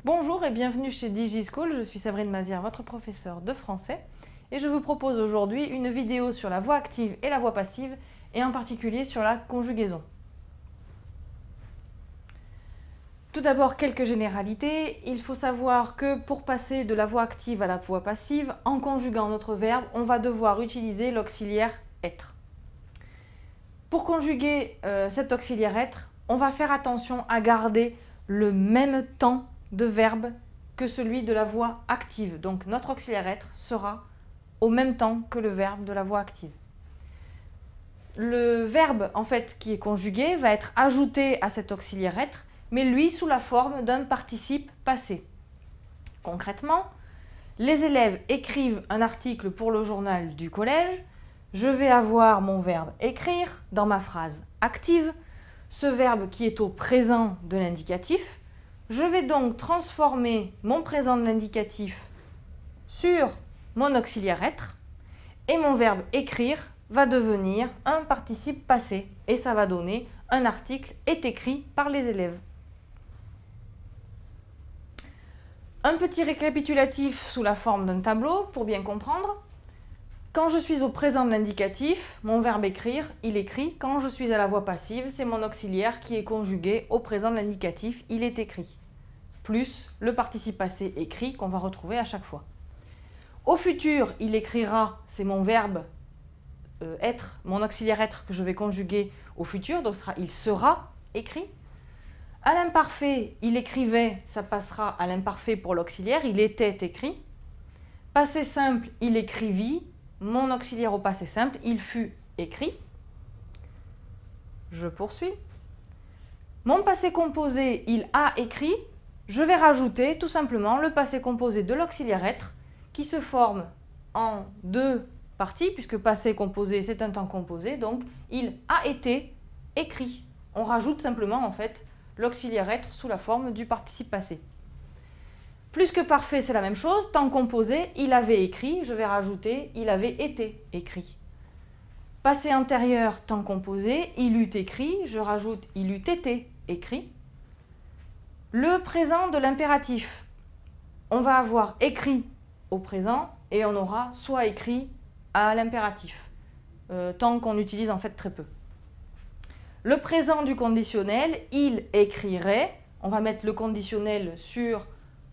Bonjour et bienvenue chez DigiSchool, je suis Sabrine Mazière, votre professeure de français et je vous propose aujourd'hui une vidéo sur la voix active et la voix passive et en particulier sur la conjugaison. Tout d'abord, quelques généralités. Il faut savoir que pour passer de la voix active à la voix passive, en conjuguant notre verbe, on va devoir utiliser l'auxiliaire être. Pour conjuguer cet auxiliaire être, on va faire attention à garder le même temps de verbe que celui de la voix active. Donc notre auxiliaire être sera au même temps que le verbe de la voix active. Le verbe en fait qui est conjugué va être ajouté à cet auxiliaire être, mais lui sous la forme d'un participe passé. Concrètement, les élèves écrivent un article pour le journal du collège. Je vais avoir mon verbe écrire dans ma phrase active, ce verbe qui est au présent de l'indicatif. Je vais donc transformer mon présent de l'indicatif sur mon auxiliaire être et mon verbe écrire va devenir un participe passé et ça va donner un article est écrit par les élèves. Un petit récapitulatif sous la forme d'un tableau pour bien comprendre. Quand je suis au présent de l'indicatif, mon verbe écrire, il écrit. Quand je suis à la voix passive, c'est mon auxiliaire qui est conjugué au présent de l'indicatif, il est écrit. Plus le participe passé écrit qu'on va retrouver à chaque fois. Au futur, il écrira, c'est mon verbe être, mon auxiliaire être que je vais conjuguer au futur, donc il sera écrit. À l'imparfait, il écrivait, ça passera à l'imparfait pour l'auxiliaire, il était écrit. Passé simple, il écrivit, mon auxiliaire au passé simple, il fut écrit. Je poursuis. Mon passé composé, il a écrit. Je vais rajouter tout simplement le passé composé de l'auxiliaire être qui se forme en deux parties, puisque passé composé, c'est un temps composé, donc il a été écrit. On rajoute simplement en fait l'auxiliaire être sous la forme du participe passé. Plus que parfait, c'est la même chose. Temps composé, il avait écrit. Je vais rajouter il avait été écrit. Passé antérieur, temps composé, il eut écrit. Je rajoute il eut été écrit. Le présent de l'impératif. On va avoir écrit au présent et on aura soit écrit à l'impératif. Temps qu'on utilise en fait très peu. Le présent du conditionnel, il écrirait. On va mettre le conditionnel sur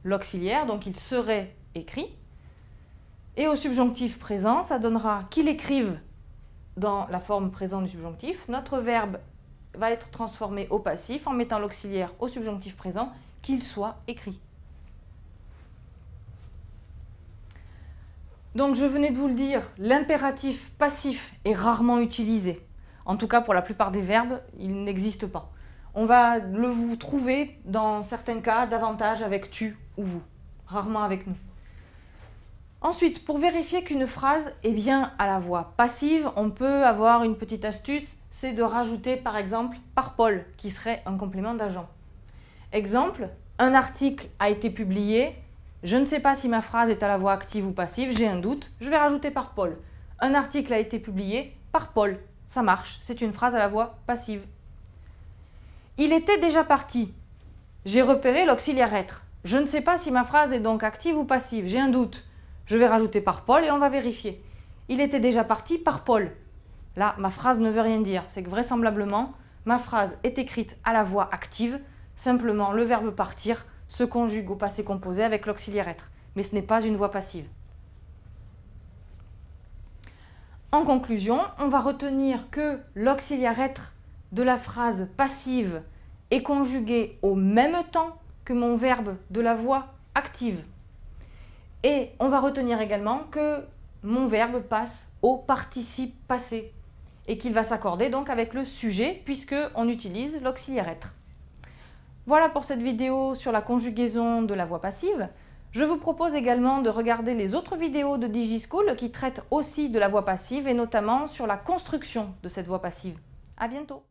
l'auxiliaire, donc il serait écrit. Et au subjonctif présent, ça donnera qu'il écrive dans la forme présent du subjonctif. Notre verbe va être transformé au passif en mettant l'auxiliaire au subjonctif présent, qu'il soit écrit. Donc je venais de vous le dire, l'impératif passif est rarement utilisé. En tout cas, pour la plupart des verbes, il n'existe pas. On va vous trouver, dans certains cas, davantage avec tu ou vous, rarement avec nous. Ensuite, pour vérifier qu'une phrase est bien à la voix passive, on peut avoir une petite astuce, c'est de rajouter par exemple par Paul, qui serait un complément d'agent. Exemple, un article a été publié, je ne sais pas si ma phrase est à la voix active ou passive, j'ai un doute, je vais rajouter par Paul. Un article a été publié par Paul. Ça marche, c'est une phrase à la voix passive. Il était déjà parti. J'ai repéré l'auxiliaire être. Je ne sais pas si ma phrase est donc active ou passive, j'ai un doute. Je vais rajouter par Paul et on va vérifier. Il était déjà parti par Paul. Là, ma phrase ne veut rien dire. C'est que vraisemblablement, ma phrase est écrite à la voix active. Simplement, le verbe partir se conjugue au passé composé avec l'auxiliaire être. Mais ce n'est pas une voix passive. En conclusion, on va retenir que l'auxiliaire être de la phrase passive est conjugué au même temps que mon verbe de la voix active. Et on va retenir également que mon verbe passe au participe passé et qu'il va s'accorder donc avec le sujet puisqu'on utilise l'auxiliaire être. Voilà pour cette vidéo sur la conjugaison de la voix passive. Je vous propose également de regarder les autres vidéos de DigiSchool qui traitent aussi de la voix passive et notamment sur la construction de cette voix passive. À bientôt!